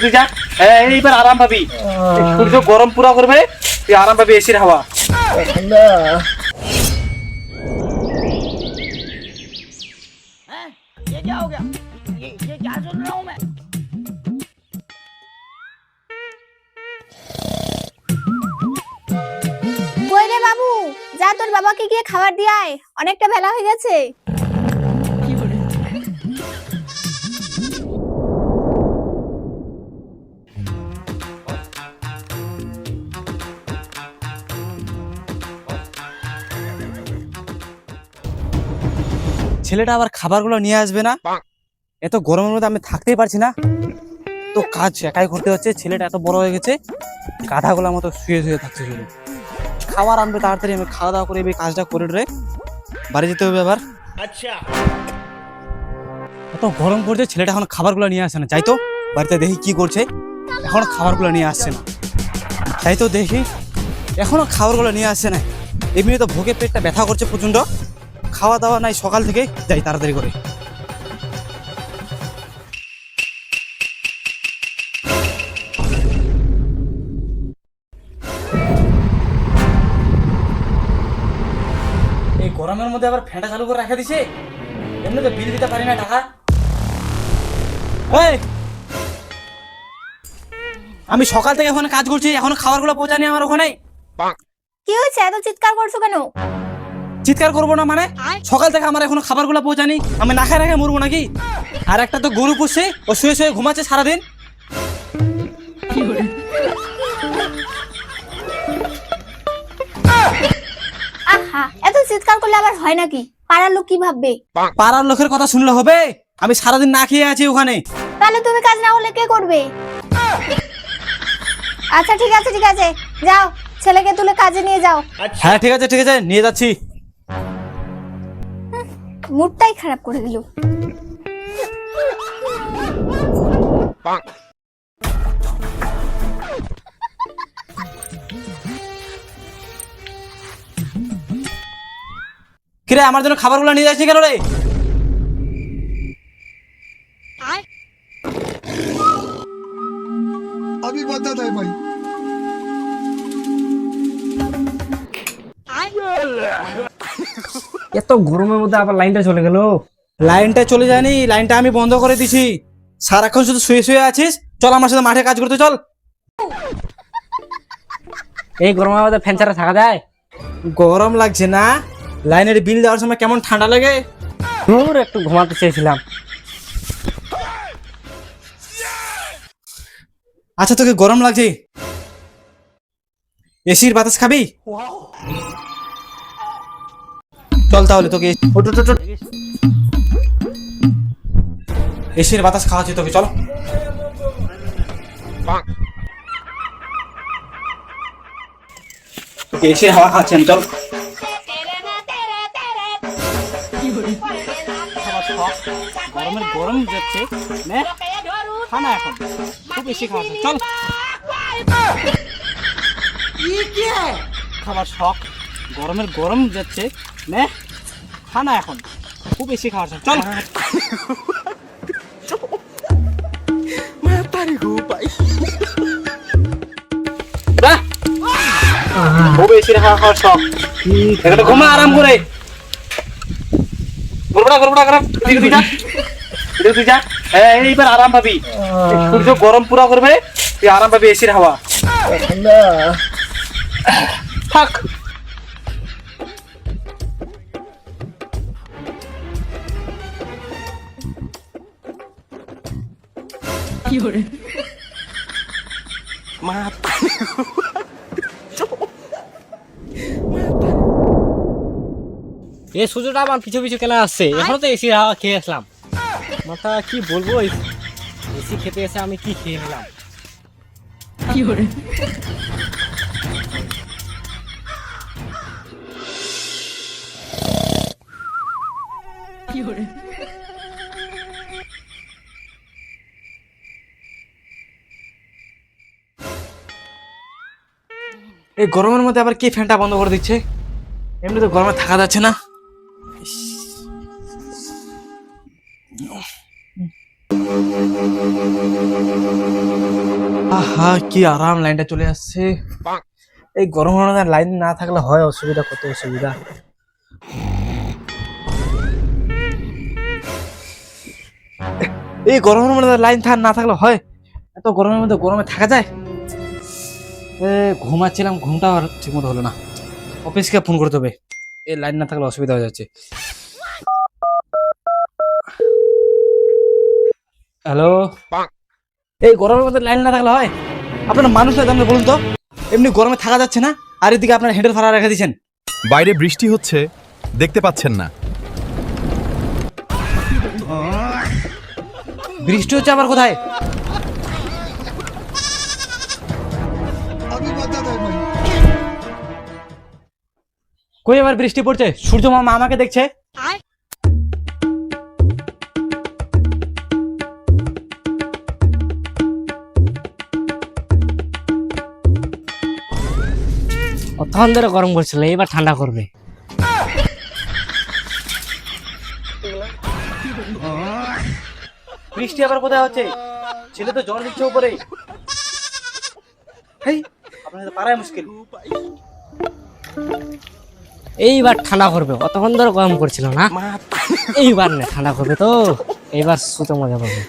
তুই যা, এইবার আরাম পাবি। সূর্য গরম পুরা করবে, তুই আরাম পাবি এসির হাওয়া। ये क्या हो गया? ये क्या सुन रहा हूँ मैं? কই রে বাবু, যা তোর বাবাকে গিয়ে খাবার দিয়ে আয়, অনেকটা বেলা হয়ে গেছে। ছেলেটা আবার খাবারগুলো নিয়ে আসবে না? এত গরমের মধ্যে আমি থাকতেই পারছি না, তো কাজ একাই করতে হচ্ছে। ছেলেটা এত বড় হয়ে গেছে, গাধাগুলোর মতো শুয়ে শুয়ে থাকছে শুধু। খাবার আনবে তাড়াতাড়ি, আমি খাওয়া দাওয়া করে এই কাজটা করে রে বাড়ি যেতে হবে আবার। अच्छा এত গরম পড়ছে, ছেলেটা এখন খাবারগুলো নিয়ে আসে না। যাই তো বাড়িতে দেখি কি করছে, এখন খাবারগুলো নিয়ে আসছে না। তাই তো দেখি এখনো খাবারগুলো নিয়ে আসছে না। এমনি তো ভোগে পেটটা ব্যথা করছে প্রচন্ড, খাওয়া দাওয়া নাই সকাল থেকে। যাই তাড়াতাড়ি করে। এই গরমের মধ্যে আবার ফ্যানটা চালু করে রাখা দিছে, এমনি তো বিল দিতে পারি না টাকা। এই, আমি সকাল থেকে ওখানে কাজ করছি, এখনো খাবারগুলো পৌঁছানি আমার ওখানে। কি হয়েছে, এত চিৎকার করছো কেন? চিৎকার করবো না মানে? সকাল থেকে আমার এখনো খাবারগুলো পৌঁছানি, আমি না খাই রেখে মরবো নাকি? আর একটা তো গরু পুষছে, ও শুয়ে শুয়ে ঘুমাচ্ছে সারাদিন। আহা, এত চিৎকার করলে আবার হয় নাকি? পাড়ার লোক কি ভাববে? পাড়ার লোকের কথা শুনলে হবে? আমি সারাদিন না খেয়ে আছি ওখানে। তাহলে তুমি কাজ না হলে কে করবে? আচ্ছা ঠিক আছে ঠিক আছে, যাও ছেলেকে তুলে কাজে নিয়ে যাও। হ্যাঁ ঠিক আছে ঠিক আছে, নিয়ে যাচ্ছি। মুডটাই খারাপ করে দিল। কিরে, আমার জন্য খাবারগুলো নিয়ে যাচ্ছি কেন রে? अभी बता है भाई। এত গরমের মধ্যে আবার লাইনটা চলে গেল। লাইনটা চলে যায়নি, লাইনটা আমি বন্ধ করে দিছি। সারাক্ষণ শুধু শুয়ে শুয়ে আছিস, চল আমার সাথে মাঠে কাজ করতে চল। এই গরমের মধ্যে ফ্যান ছাড়া থাকা যায়? গরম লাগছে না? লাইনের বিল দেওয়ার সময় কেমন ঠান্ডা লাগে। দূর একটু ঘুমাতে চেয়েছিলাম। আচ্ছা তোকে গরম লাগছে, এসির বাতাস খাবি? চল তাহলে তোকে এসির বাতাস খাওয়াচ্ছি তোকে, চল। তোকে এসির হাওয়া খাওয়াচ্ছি আমি, চল। গরমের গরম যাচ্ছে, নে খানা এখন খুব বেশি খাওয়াচ্ছে, চল। খাবার শখ, গরমের গরম যাচ্ছে, নে খানা এখন খুব বেশি খাওয়াচ্ছে, চল। খুব বেশি খাওয়ার শখ, এখানে ঘুমা আরাম করে। তুই যা, এইবার আরাম পাবি। সূর্য গরম পুরা করবে, তুই আরাম পাবি এসির হাওয়া। থাক। এই সূর্যটা আমার পিছু পিছু কেন আসছে? এখনো তো এসি হাওয়া খেয়ে আসলাম। মাথা কি বলবো, এসি খেতে এসে আমি কি খেয়ে নিলাম। এই গরমের মধ্যে আবার কে ফ্যানটা বন্ধ করে দিচ্ছে? এমনি তো গরমে থাকা যাচ্ছে না। ইস। আহা কি আরাম, লাইনটা চলে আসছে। এই গরম লাইন না থাকলে হয় অসুবিধা, কত অসুবিধা। এই গরমের মধ্যে লাইন না থাকলে হয়, এত গরমের মধ্যে গরমে থাকা যায়? ঘুমাচ্ছিলাম, ঘুমটা আর ঠিক মতো হলো না। অফিসকে ফোন করতে হবে, এই লাইন না থাকলে অসুবিধা হয়ে যাচ্ছে। হ্যালো, এই গরমের মধ্যে লাইন না থাকলে হয়? আপনারা মানুষ না জানলে বলুন তো, এমনি গরমে থাকা যাচ্ছে না, আর এদিকে আপনার হেডের ভাড়া রেখে দিচ্ছেন। বাইরে বৃষ্টি হচ্ছে, দেখতে পাচ্ছেন না? বৃষ্টি হচ্ছে আবার কোথায়? কই আবার বৃষ্টি পড়ছে? সূর্য মামা আমাকে দেখছে। তখন ধরে গরম করছিল, এবার ঠান্ডা করবে। বৃষ্টি আবার কোথায় হচ্ছে? ছেলে তো জ্বর দিচ্ছে উপরে। হেই, আপনাদের তো পারাই মুশকিল। এইবার ঠান্ডা করবে, অতক্ষণ ধরে গরম করছিল না, এইবার না ঠান্ডা করবে তো, এইবার শুতে মজা পাবে।